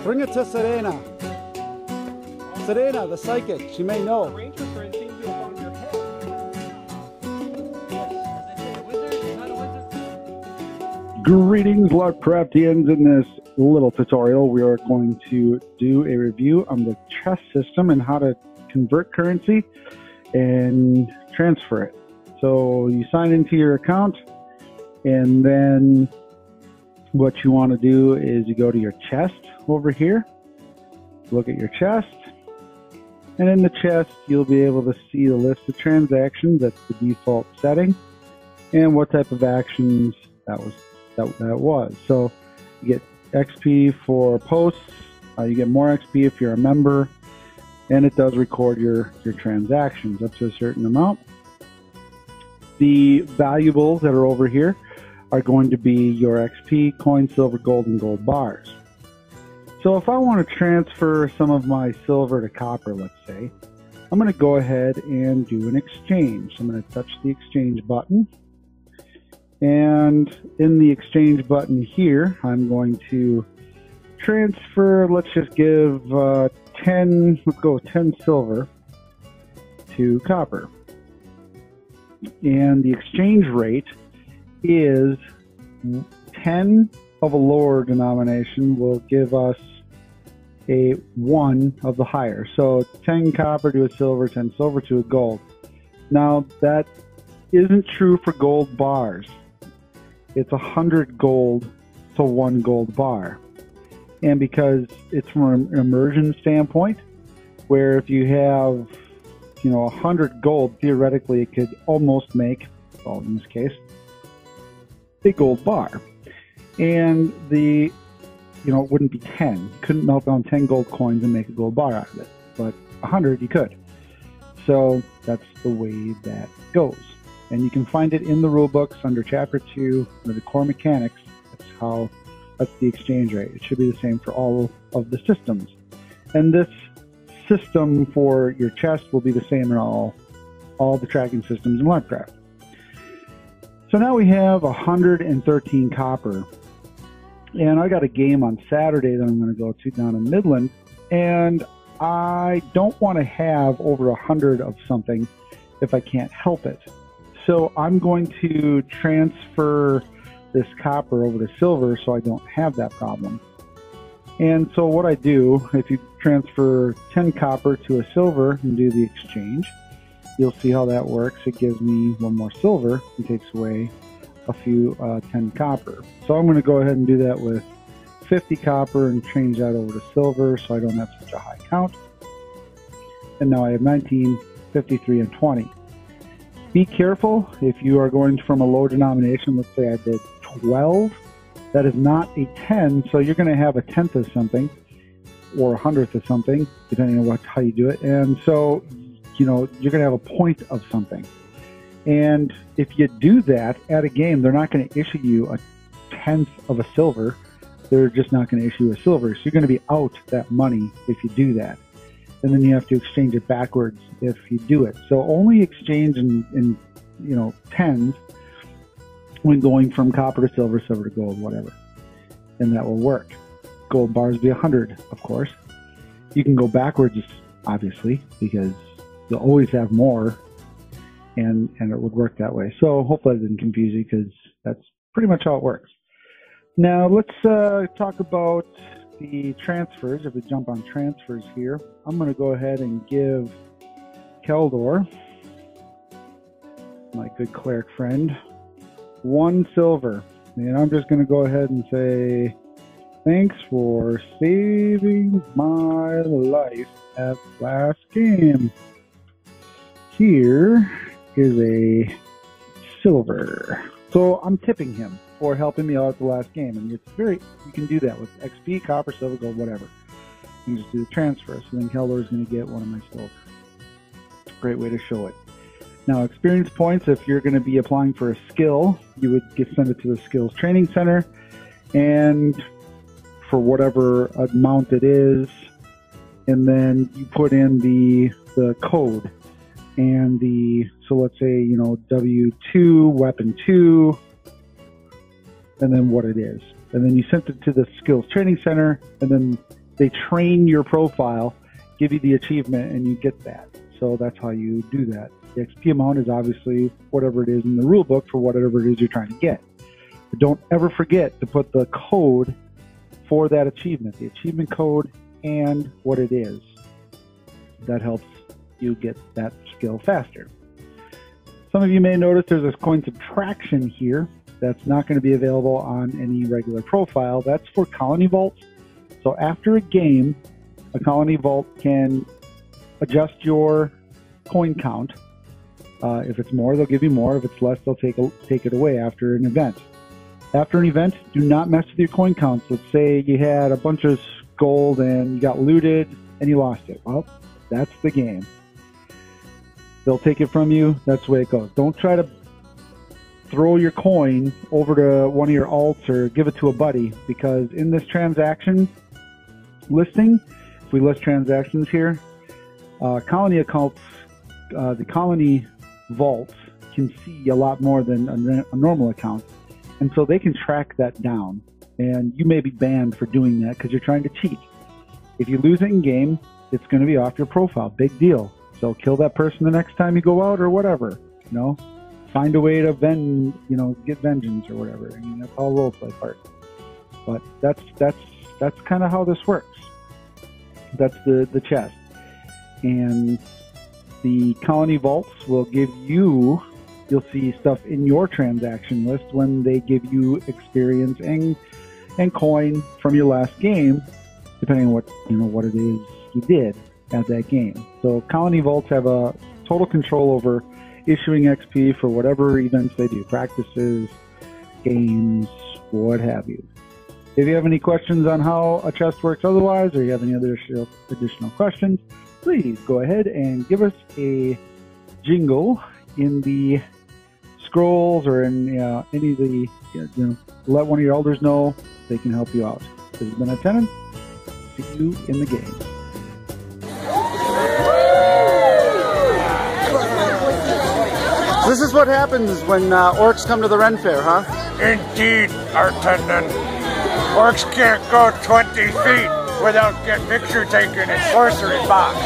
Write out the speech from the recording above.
Bring it to Serena. Serena, the psychic. She may know. Greetings, LarpCraftians. In this little tutorial, we are going to do a review on the chess system and how to convert currency and transfer it. So you sign into your account, and then what you want to do is you go to your chest over here, look at your chest, and in the chest you'll be able to see the list of transactions. That's the default setting, and what type of actions that was. So you get XP for posts, you get more XP if you're a member, and it does record your transactions up to a certain amount. The valuables that are over here are going to be your XP, coin, silver, gold, and gold bars. So if I want to transfer some of my silver to copper, let's say, I'm going to go ahead and do an exchange. I'm going to touch the exchange button. And in the exchange button here, I'm going to transfer, let's just give 10, let's go with 10 silver to copper. And the exchange rate is 10 of a lower denomination will give us a 1 of the higher. So 10 copper to a silver, 10 silver to a gold. Now that isn't true for gold bars. It's 100 gold to 1 gold bar. And because it's from an immersion standpoint, where if you have 100 gold, theoretically it could almost make, well, in this case, a gold bar. And it wouldn't be 10. You couldn't melt down 10 gold coins and make a gold bar out of it. But 100 you could. So that's the way that goes. And you can find it in the rule books under Chapter 2, under the core mechanics. That's the exchange rate. It should be the same for all of the systems. And this system for your chest will be the same in all the tracking systems in LarpCraft. So now we have 113 copper. And I got a game on Saturday that I'm going to go to down in Midland. And I don't want to have over 100 of something if I can't help it. So I'm going to transfer this copper over to silver so I don't have that problem. And so what I do, if you transfer 10 copper to a silver and do the exchange, you'll see how that works. It gives me 1 more silver and takes away a few 10 copper. So I'm going to go ahead and do that with 50 copper and change that over to silver so I don't have such a high count. And now I have 19, 53, and 20. Be careful if you are going from a low denomination. Let's say I did 12. That is not a 10, so you're going to have a tenth of something or a hundredth of something, depending on how you do it. And so, you're going to have a point of something. And if you do that at a game, they're not going to issue you a tenth of a silver. They're just not going to issue a silver. So you're going to be out that money if you do that. And then you have to exchange it backwards if you do it. So only exchange in tens when going from copper to silver, silver to gold, whatever. And that will work. Gold bars be 100, of course. You can go backwards, obviously, because you'll always have more, and it would work that way. So hopefully that didn't confuse you, because that's pretty much how it works. Now let's talk about the transfers. If we jump on transfers here, I'm going to go ahead and give Keldor, my good cleric friend, 1 silver. And I'm just going to go ahead and say, thanks for saving my life at last game. Here is a silver. So I'm tipping him for helping me out at the last game. And you can do that with XP, copper, silver, gold, whatever. You can just do the transfer. So then Keldor is going to get 1 of my silver. Great way to show it. Now, experience points, if you're going to be applying for a skill, you would send it to the Skills Training Center. And for whatever amount it is, and then you put in the code. And so let's say, W2, weapon 2, and then what it is. And then you sent it to the Skills Training Center, and then they train your profile, give you the achievement, and you get that. So that's how you do that. The XP amount is obviously whatever it is in the rule book for whatever it is you're trying to get. But don't ever forget to put the code for that achievement, the achievement code and what it is. That helps you get that skill faster. Some of you may notice there's this coin subtraction here that's not going to be available on any regular profile. That's for colony vaults. So after a game, a colony vault can adjust your coin count. If it's more, they'll give you more. If it's less, they'll take it away after an event. After an event, do not mess with your coin counts. Let's say you had a bunch of gold and you got looted and you lost it. Well, that's the game. They'll take it from you. That's the way it goes. Don't try to throw your coin over to one of your alts or give it to a buddy, because in this transaction listing, if we list transactions here, colony accounts, the colony vaults can see a lot more than a normal account, and so they can track that down, and you may be banned for doing that because you're trying to cheat. If you lose it in game, it's going to be off your profile. Big deal. So kill that person the next time you go out or whatever, you know, find a way to get vengeance or whatever. I mean, that's all roleplay part, but that's kind of how this works. That's the chest. And the colony vaults will give you, you'll see stuff in your transaction list when they give you experience and coin from your last game, depending on what it is you did at that game. So colony vaults have a total control over issuing XP for whatever events they do, practices, games, what have you. If you have any questions on how a chest works otherwise, or you have any other additional questions, please go ahead and give us a jingle in the scrolls or in any of the, let one of your elders know they can help you out. This has been a tenant. See you in the game. This is what happens when orcs come to the Ren Fair, huh? Indeed, our attendant. Orcs can't go 20 feet without getting picture taken in sorcery box.